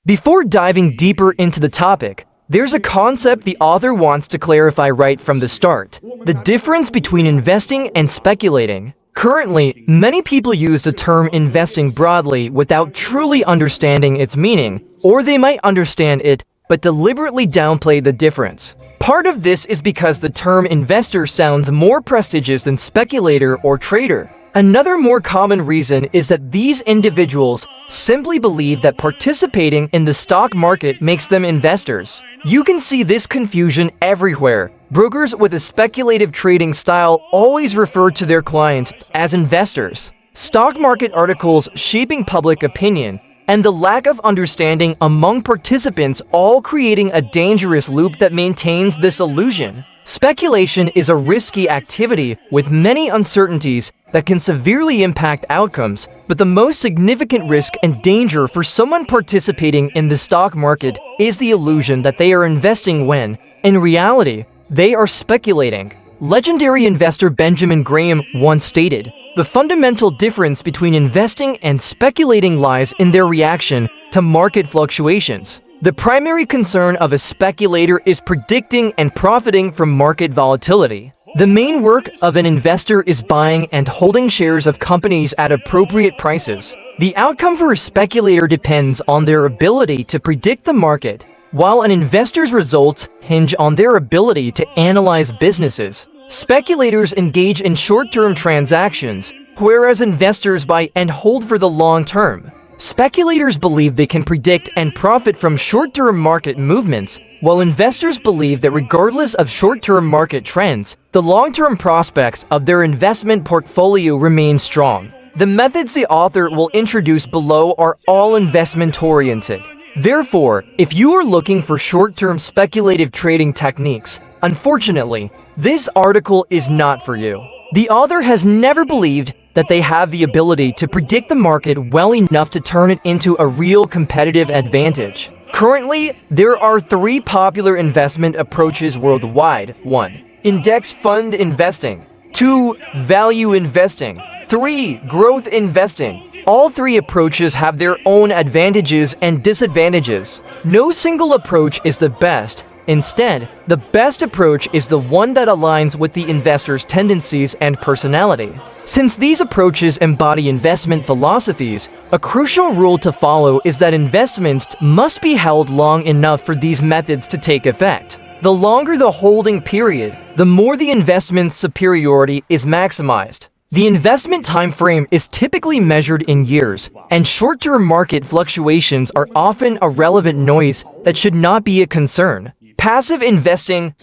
Before diving deeper into the topic, there's a concept the author wants to clarify right from the start: the difference between investing and speculating. Currently, many people use the term investing broadly without truly understanding its meaning, or they might understand it but deliberately downplay the difference. Part of this is because the term investor sounds more prestigious than speculator or trader. Another more common reason is that these individuals simply believe that participating in the stock market makes them investors. You can see this confusion everywhere. Brokers with a speculative trading style always refer to their clients as investors. Stock market articles shaping public opinion, and the lack of understanding among participants all creating a dangerous loop that maintains this illusion. Speculation is a risky activity with many uncertainties that can severely impact outcomes, but the most significant risk and danger for someone participating in the stock market is the illusion that they are investing when, in reality, they are speculating. Legendary investor Benjamin Graham once stated, "The fundamental difference between investing and speculating lies in their reaction to market fluctuations. The primary concern of a speculator is predicting and profiting from market volatility. The main work of an investor is buying and holding shares of companies at appropriate prices. The outcome for a speculator depends on their ability to predict the market, while an investor's results hinge on their ability to analyze businesses. Speculators engage in short-term transactions, whereas investors buy and hold for the long term. Speculators believe they can predict and profit from short-term market movements, while investors believe that regardless of short-term market trends, the long-term prospects of their investment portfolio remain strong." The methods the author will introduce below are all investment-oriented. Therefore, if you are looking for short-term speculative trading techniques, unfortunately, this article is not for you. The author has never believed that they have the ability to predict the market well enough to turn it into a real competitive advantage. Currently, there are 3 popular investment approaches worldwide. 1. Index fund investing. 2. Value investing. 3. Growth investing. All 3 approaches have their own advantages and disadvantages. No single approach is the best. Instead, the best approach is the one that aligns with the investor's tendencies and personality. Since these approaches embody investment philosophies, a crucial rule to follow is that investments must be held long enough for these methods to take effect. The longer the holding period, the more the investment's superiority is maximized. The investment time frame is typically measured in years, and short-term market fluctuations are often a relevant noise that should not be a concern. Passive investing,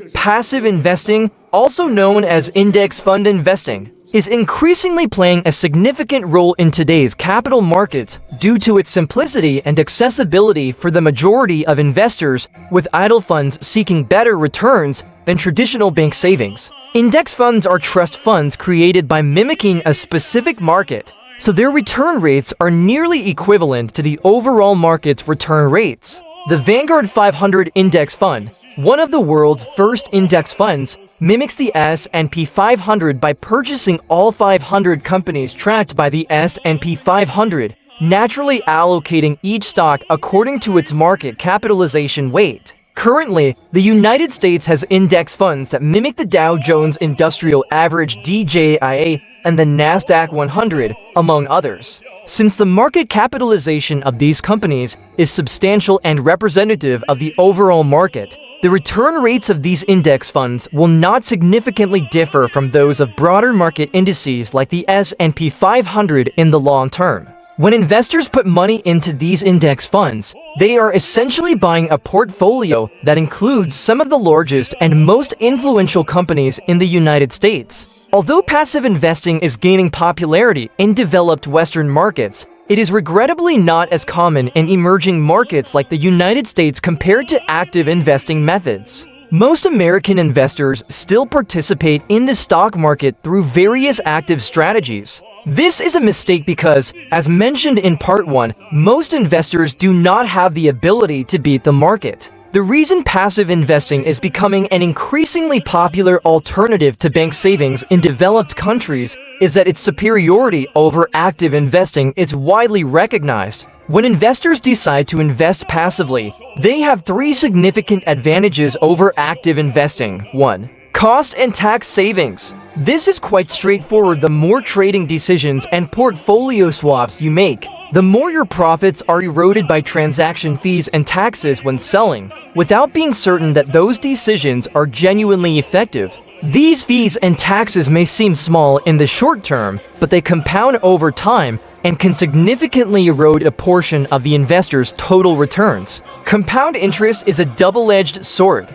also known as index fund investing, is increasingly playing a significant role in today's capital markets due to its simplicity and accessibility for the majority of investors, with idle funds seeking better returns than traditional bank savings. Index funds are trust funds created by mimicking a specific market, so their return rates are nearly equivalent to the overall market's return rates. The Vanguard 500 Index Fund, one of the world's first index funds, mimics the S&P 500 by purchasing all 500 companies tracked by the S&P 500, naturally allocating each stock according to its market capitalization weight. Currently, the United States has index funds that mimic the Dow Jones Industrial Average (DJIA) and the Nasdaq 100, among others. Since the market capitalization of these companies is substantial and representative of the overall market, the return rates of these index funds will not significantly differ from those of broader market indices like the S&P 500 in the long term. When investors put money into these index funds, they are essentially buying a portfolio that includes some of the largest and most influential companies in the United States. Although passive investing is gaining popularity in developed Western markets, it is regrettably not as common in emerging markets like the United States compared to active investing methods. Most American investors still participate in the stock market through various active strategies. This is a mistake because, as mentioned in Part 1, most investors do not have the ability to beat the market. The reason passive investing is becoming an increasingly popular alternative to bank savings in developed countries is that its superiority over active investing is widely recognized. When investors decide to invest passively, they have three significant advantages over active investing. 1. Cost and tax savings. This is quite straightforward. The more trading decisions and portfolio swaps you make, the more your profits are eroded by transaction fees and taxes when selling, without being certain that those decisions are genuinely effective. These fees and taxes may seem small in the short term, but they compound over time and can significantly erode a portion of the investor's total returns. Compound interest is a double-edged sword.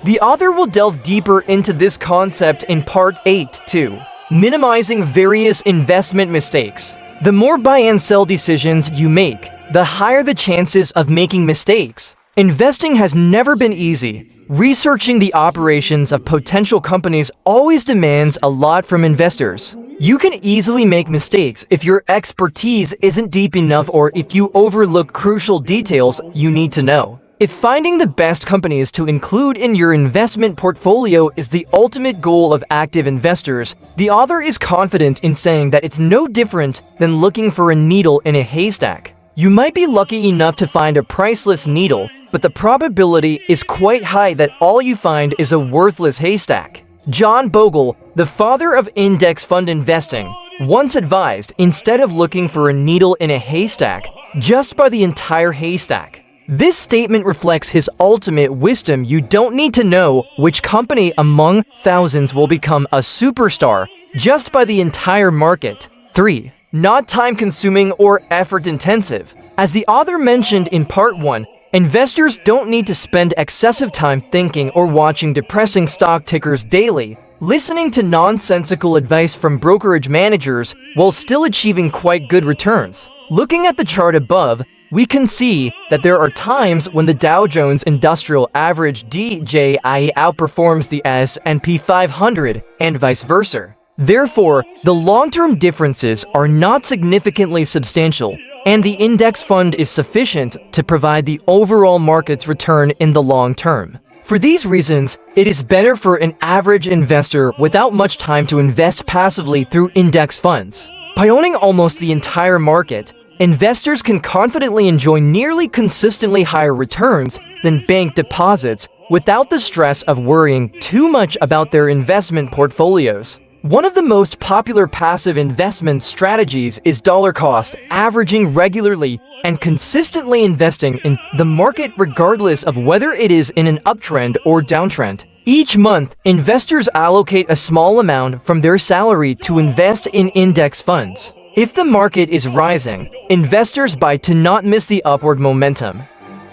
The author will delve deeper into this concept in Part 8, 2, minimizing various investment mistakes. The more buy and sell decisions you make, the higher the chances of making mistakes. Investing has never been easy. Researching the operations of potential companies always demands a lot from investors. You can easily make mistakes if your expertise isn't deep enough or if you overlook crucial details you need to know. If finding the best companies to include in your investment portfolio is the ultimate goal of active investors, the author is confident in saying that it's no different than looking for a needle in a haystack. You might be lucky enough to find a priceless needle, but the probability is quite high that all you find is a worthless haystack. John Bogle, the father of index fund investing, once advised, instead of looking for a needle in a haystack, just buy the entire haystack. This statement reflects his ultimate wisdom. You don't need to know which company among thousands will become a superstar, just by the entire market. 3. Not time-consuming or effort-intensive. As the author mentioned in Part 1, investors don't need to spend excessive time thinking or watching depressing stock tickers daily, listening to nonsensical advice from brokerage managers while still achieving quite good returns. Looking at the chart above, we can see that there are times when the Dow Jones Industrial Average DJI outperforms the S&P 500 and vice versa. Therefore, the long-term differences are not significantly substantial, and the index fund is sufficient to provide the overall market's return in the long term. For these reasons, it is better for an average investor without much time to invest passively through index funds. By owning almost the entire market, investors can confidently enjoy nearly consistently higher returns than bank deposits without the stress of worrying too much about their investment portfolios. One of the most popular passive investment strategies is dollar cost averaging, regularly and consistently investing in the market regardless of whether it is in an uptrend or downtrend. Each month, investors allocate a small amount from their salary to invest in index funds. If the market is rising, investors buy to not miss the upward momentum.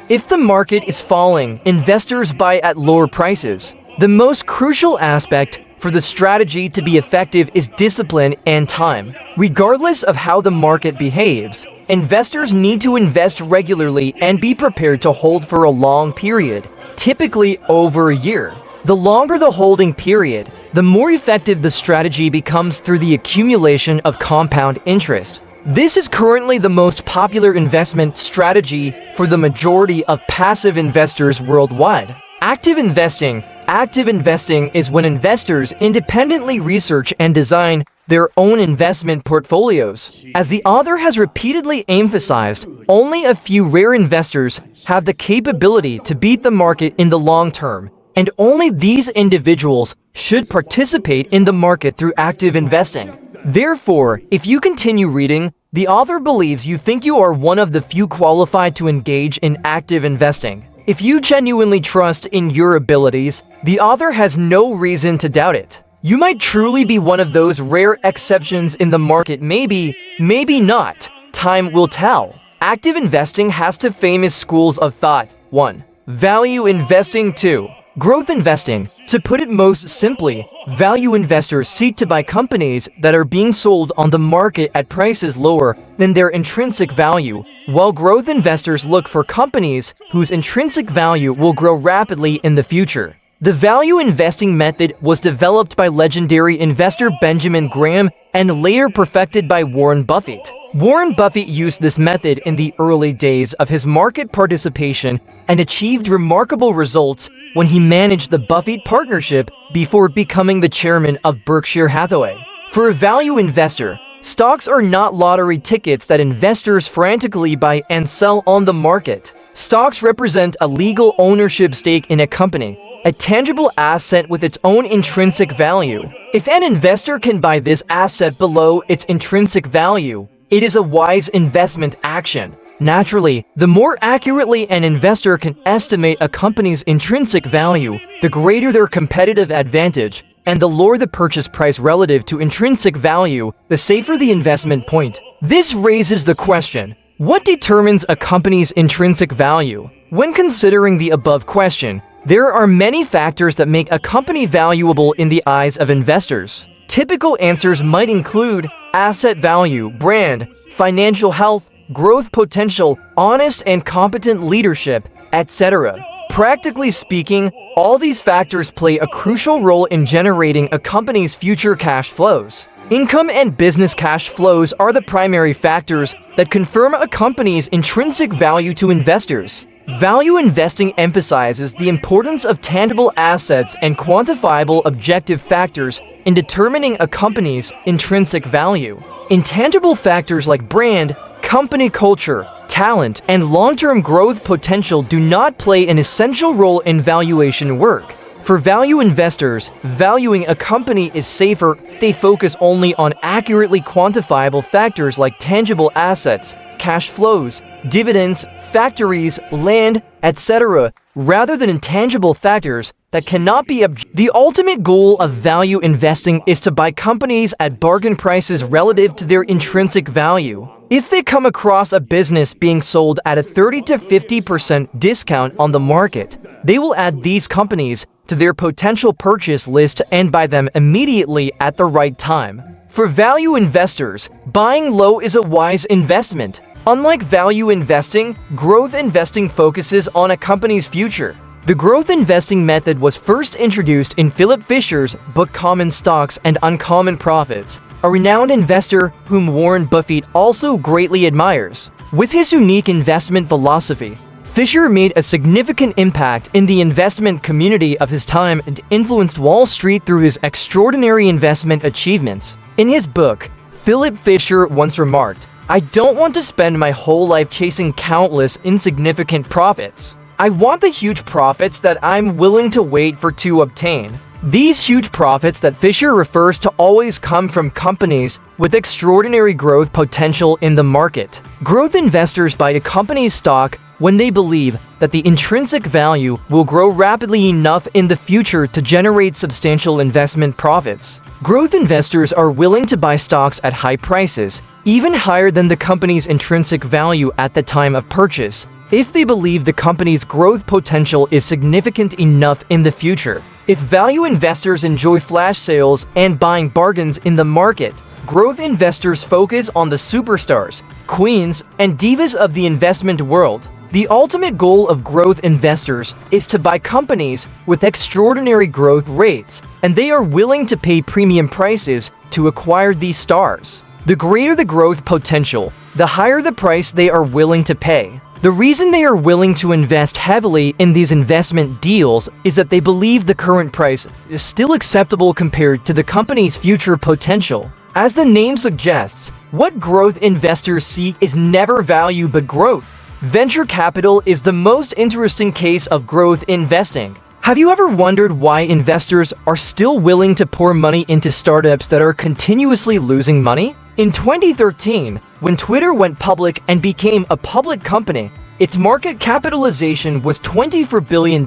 If the market is falling, investors buy at lower prices. The most crucial aspect for the strategy to be effective is discipline and time. Regardless of how the market behaves, investors need to invest regularly and be prepared to hold for a long period, typically over a year. The longer the holding period, the more effective the strategy becomes through the accumulation of compound interest. This is currently the most popular investment strategy for the majority of passive investors worldwide. Active investing. Active investing is when investors independently research and design their own investment portfolios. As the author has repeatedly emphasized, only a few rare investors have the capability to beat the market in the long term, and only these individuals should participate in the market through active investing. Therefore, if you continue reading, the author believes you think you are one of the few qualified to engage in active investing. If you genuinely trust in your abilities, the author has no reason to doubt it. You might truly be one of those rare exceptions in the market. Maybe not. Time will tell. Active investing has two famous schools of thought. 1. Value investing. 2. Growth investing. To put it most simply, value investors seek to buy companies that are being sold on the market at prices lower than their intrinsic value, while growth investors look for companies whose intrinsic value will grow rapidly in the future. The value investing method was developed by legendary investor Benjamin Graham and later perfected by Warren Buffett. Warren Buffett used this method in the early days of his market participation and achieved remarkable results when he managed the Buffett Partnership before becoming the chairman of Berkshire Hathaway. For a value investor, Stocks are not lottery tickets that investors frantically buy and sell on the market. Stocks represent a legal ownership stake in a company, a tangible asset with its own intrinsic value. If an investor can buy this asset below its intrinsic value, it is a wise investment action. Naturally, the more accurately an investor can estimate a company's intrinsic value, the greater their competitive advantage, and the lower the purchase price relative to intrinsic value, the safer the investment point. This raises the question, what determines a company's intrinsic value? When considering the above question, there are many factors that make a company valuable in the eyes of investors. Typical answers might include asset value, brand, financial health, growth potential, honest and competent leadership, etc. Practically speaking, all these factors play a crucial role in generating a company's future cash flows. Income and business cash flows are the primary factors that confirm a company's intrinsic value to investors. Value investing emphasizes the importance of tangible assets and quantifiable objective factors in determining a company's intrinsic value. Intangible factors like brand, company culture, talent, and long-term growth potential do not play an essential role in valuation work. For value investors, valuing a company is safer if they focus only on accurately quantifiable factors like tangible assets, cash flows, dividends, factories, land, etc., rather than intangible factors that cannot be The ultimate goal of value investing is to buy companies at bargain prices relative to their intrinsic value. If they come across a business being sold at a 30 to 50% discount on the market, they will add these companies to their potential purchase list and buy them immediately at the right time. For value investors, buying low is a wise investment. Unlike value investing, growth investing focuses on a company's future. The growth investing method was first introduced in Philip Fisher's book Common Stocks and Uncommon Profits, a renowned investor whom Warren Buffett also greatly admires. With his unique investment philosophy, Fisher made a significant impact in the investment community of his time and influenced Wall Street through his extraordinary investment achievements. In his book, Philip Fisher once remarked, "I don't want to spend my whole life chasing countless insignificant profits. I want the huge profits that I'm willing to wait for to obtain." These huge profits that Fisher refers to always come from companies with extraordinary growth potential in the market. Growth investors buy a company's stock when they believe that the intrinsic value will grow rapidly enough in the future to generate substantial investment profits. Growth investors are willing to buy stocks at high prices, even higher than the company's intrinsic value at the time of purchase, if they believe the company's growth potential is significant enough in the future. If value investors enjoy flash sales and buying bargains in the market, growth investors focus on the superstars, queens, and divas of the investment world. The ultimate goal of growth investors is to buy companies with extraordinary growth rates, and they are willing to pay premium prices to acquire these stars. The greater the growth potential, the higher the price they are willing to pay. The reason they are willing to invest heavily in these investment deals is that they believe the current price is still acceptable compared to the company's future potential. As the name suggests, what growth investors seek is never value but growth. Venture capital is the most interesting case of growth investing. Have you ever wondered why investors are still willing to pour money into startups that are continuously losing money? In 2013, when Twitter went public and became a public company, its market capitalization was $24 billion.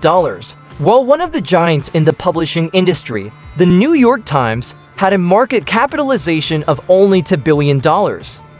While one of the giants in the publishing industry, the New York Times, had a market capitalization of only $2 billion.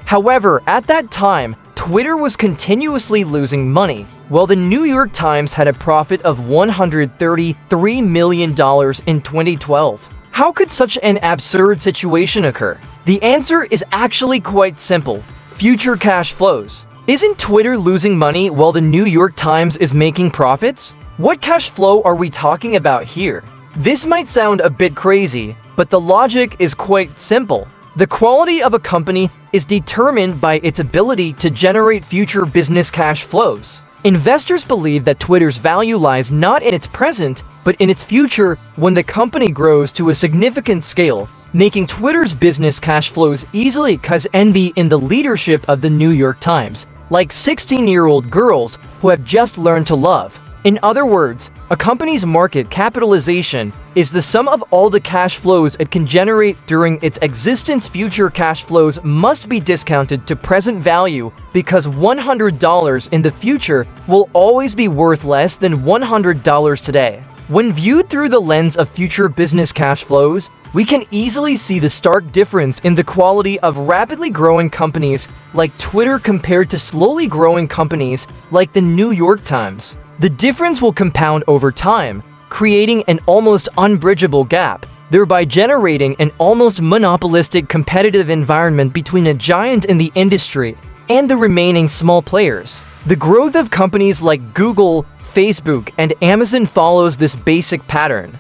However, at that time, Twitter was continuously losing money, while the New York Times had a profit of $133 million in 2012. How could such an absurd situation occur? The answer is actually quite simple: future cash flows. Isn't Twitter losing money while the New York Times is making profits? What cash flow are we talking about here? This might sound a bit crazy, but the logic is quite simple. The quality of a company is determined by its ability to generate future business cash flows. Investors believe that Twitter's value lies not in its present, but in its future when the company grows to a significant scale. making Twitter's business cash flows easily cause envy in the leadership of the New York Times, like 16-year-old girls who have just learned to love. In other words, a company's market capitalization is the sum of all the cash flows it can generate during its existence. Future cash flows must be discounted to present value because $100 in the future will always be worth less than $100 today. When viewed through the lens of future business cash flows, we can easily see the stark difference in the quality of rapidly growing companies like Twitter compared to slowly growing companies like the New York Times. The difference will compound over time, creating an almost unbridgeable gap, thereby generating an almost monopolistic competitive environment between a giant in the industry and the remaining small players. The growth of companies like Google, Facebook, and Amazon follows this basic pattern.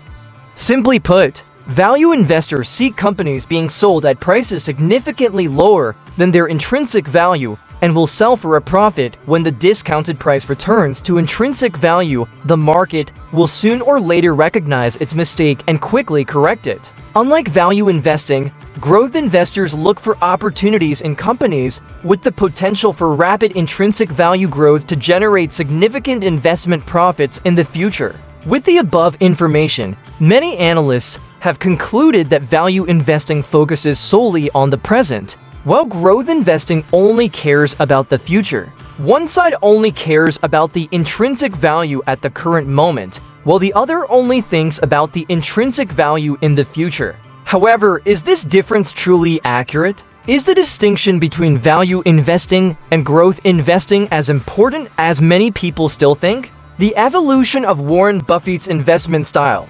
Simply put, value investors seek companies being sold at prices significantly lower than their intrinsic value and will sell for a profit when the discounted price returns to intrinsic value. The market will soon or later recognize its mistake and quickly correct it. Unlike value investing, growth investors look for opportunities in companies with the potential for rapid intrinsic value growth to generate significant investment profits in the future. With the above information, many analysts have concluded that value investing focuses solely on the present, while growth investing only cares about the future. One side only cares about the intrinsic value at the current moment, while the other only thinks about the intrinsic value in the future. However, is this difference truly accurate? Is the distinction between value investing and growth investing as important as many people still think? The evolution of Warren Buffett's investment style.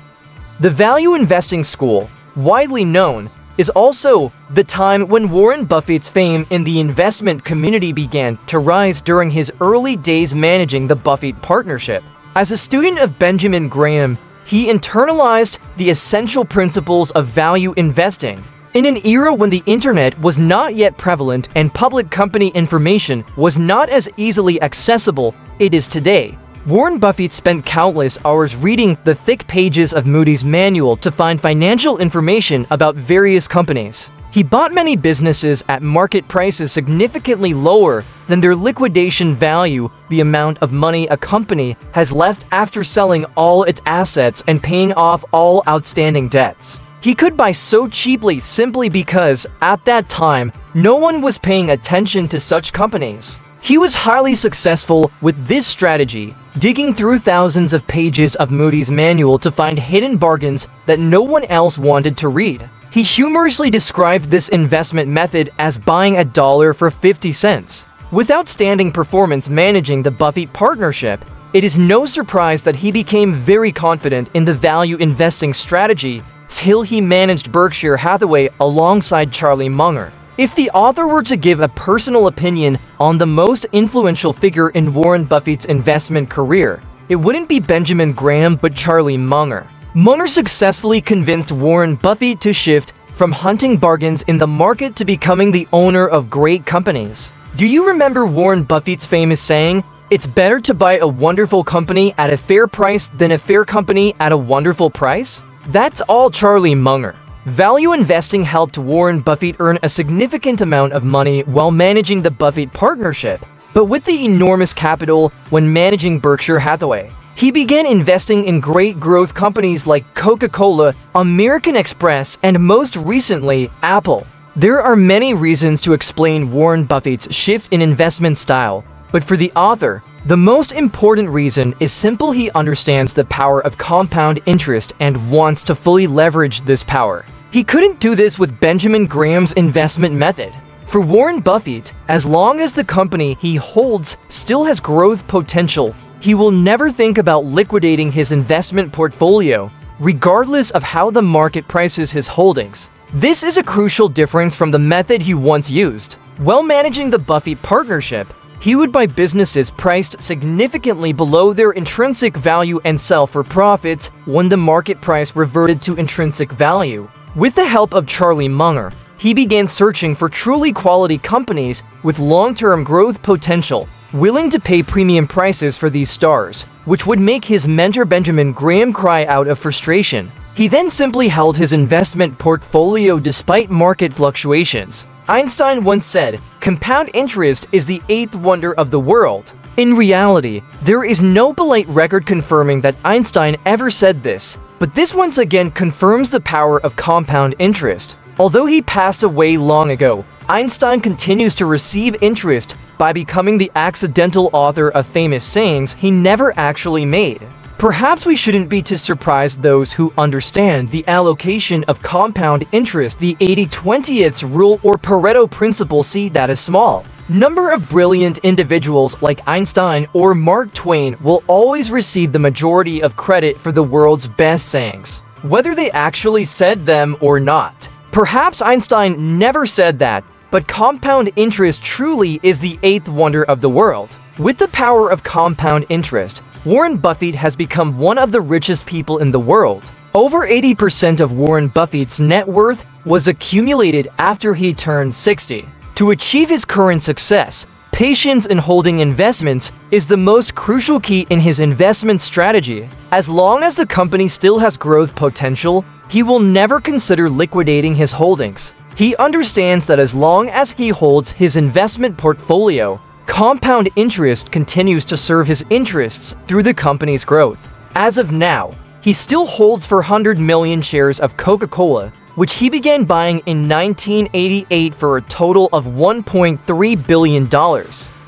The value investing school, widely known, is also the time when Warren Buffett's fame in the investment community began to rise during his early days managing the Buffett partnership. As a student of Benjamin Graham, he internalized the essential principles of value investing. In an era when the internet was not yet prevalent and public company information was not as easily accessible it is today, Warren Buffett spent countless hours reading the thick pages of Moody's manual to find financial information about various companies. He bought many businesses at market prices significantly lower than their liquidation value, the amount of money a company has left after selling all its assets and paying off all outstanding debts. He could buy so cheaply simply because, at that time, no one was paying attention to such companies. He was highly successful with this strategy, digging through thousands of pages of Moody's manual to find hidden bargains that no one else wanted to read. He humorously described this investment method as buying a dollar for 50 cents. With outstanding performance managing the Buffett partnership, it is no surprise that he became very confident in the value investing strategy till he managed Berkshire Hathaway alongside Charlie Munger. If the author were to give a personal opinion on the most influential figure in Warren Buffett's investment career, it wouldn't be Benjamin Graham but Charlie Munger. Munger successfully convinced Warren Buffett to shift from hunting bargains in the market to becoming the owner of great companies. Do you remember Warren Buffett's famous saying, "It's better to buy a wonderful company at a fair price than a fair company at a wonderful price"? That's all Charlie Munger. Value investing helped Warren Buffett earn a significant amount of money while managing the Buffett partnership, but with the enormous capital when managing Berkshire Hathaway, he began investing in great growth companies like Coca-Cola, American Express, and most recently, Apple. There are many reasons to explain Warren Buffett's shift in investment style, but for the author, the most important reason is simple: he understands the power of compound interest and wants to fully leverage this power. He couldn't do this with Benjamin Graham's investment method. For Warren Buffett, as long as the company he holds still has growth potential, he will never think about liquidating his investment portfolio, regardless of how the market prices his holdings. This is a crucial difference from the method he once used. While managing the Buffett partnership, he would buy businesses priced significantly below their intrinsic value and sell for profits when the market price reverted to intrinsic value. With the help of Charlie Munger, he began searching for truly quality companies with long-term growth potential, willing to pay premium prices for these stars, which would make his mentor Benjamin Graham cry out of frustration. He then simply held his investment portfolio despite market fluctuations. Einstein once said, "Compound interest is the eighth wonder of the world." In reality, there is no polite record confirming that Einstein ever said this, but this once again confirms the power of compound interest. Although he passed away long ago, Einstein continues to receive interest by becoming the accidental author of famous sayings he never actually made. Perhaps we shouldn't be too surprised those who understand the allocation of compound interest, the 80-20th rule or Pareto principle, see that as small number of brilliant individuals like Einstein or Mark Twain will always receive the majority of credit for the world's best sayings, whether they actually said them or not. Perhaps Einstein never said that, but compound interest truly is the eighth wonder of the world. With the power of compound interest, Warren Buffett has become one of the richest people in the world. Over 80% of Warren Buffett's net worth was accumulated after he turned 60. To achieve his current success, patience in holding investments is the most crucial key in his investment strategy. As long as the company still has growth potential, he will never consider liquidating his holdings. He understands that as long as he holds his investment portfolio, compound interest continues to serve his interests through the company's growth. As of now, he still holds 400 million shares of Coca-Cola, which he began buying in 1988 for a total of $1.3 billion.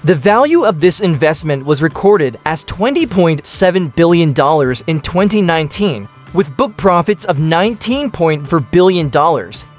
The value of this investment was recorded as $20.7 billion in 2019, with book profits of $19.4 billion,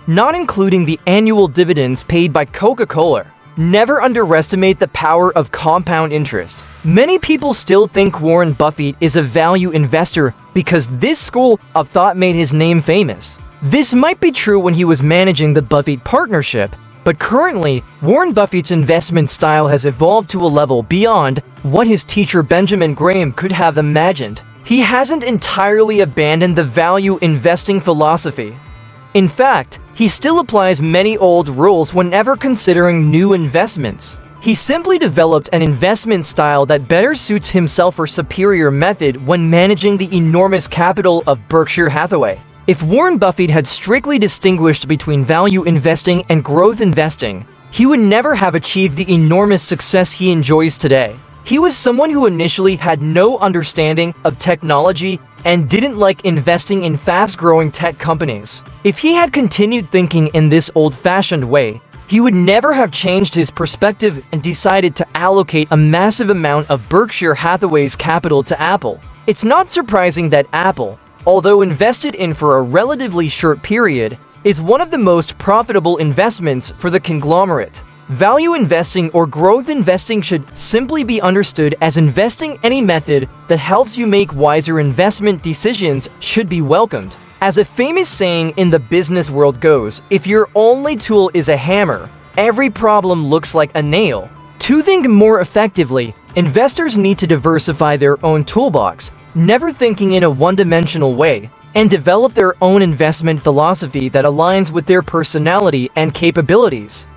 not including the annual dividends paid by Coca-Cola. Never underestimate the power of compound interest. Many people still think Warren Buffett is a value investor because this school of thought made his name famous. This might be true when he was managing the Buffett partnership, but currently, Warren Buffett's investment style has evolved to a level beyond what his teacher Benjamin Graham could have imagined. He hasn't entirely abandoned the value investing philosophy. In fact, he still applies many old rules whenever considering new investments. He simply developed an investment style that better suits himself or superior method when managing the enormous capital of Berkshire Hathaway. If Warren Buffett had strictly distinguished between value investing and growth investing, he would never have achieved the enormous success he enjoys today. He was someone who initially had no understanding of technology and didn't like investing in fast-growing tech companies. If he had continued thinking in this old-fashioned way, he would never have changed his perspective and decided to allocate a massive amount of Berkshire Hathaway's capital to Apple. It's not surprising that Apple, although invested in for a relatively short period, is one of the most profitable investments for the conglomerate. Value investing or growth investing should simply be understood as investing. Any method that helps you make wiser investment decisions should be welcomed. As a famous saying in the business world goes, if your only tool is a hammer, every problem looks like a nail. To think more effectively, investors need to diversify their own toolbox, never thinking in a one-dimensional way, and develop their own investment philosophy that aligns with their personality and capabilities.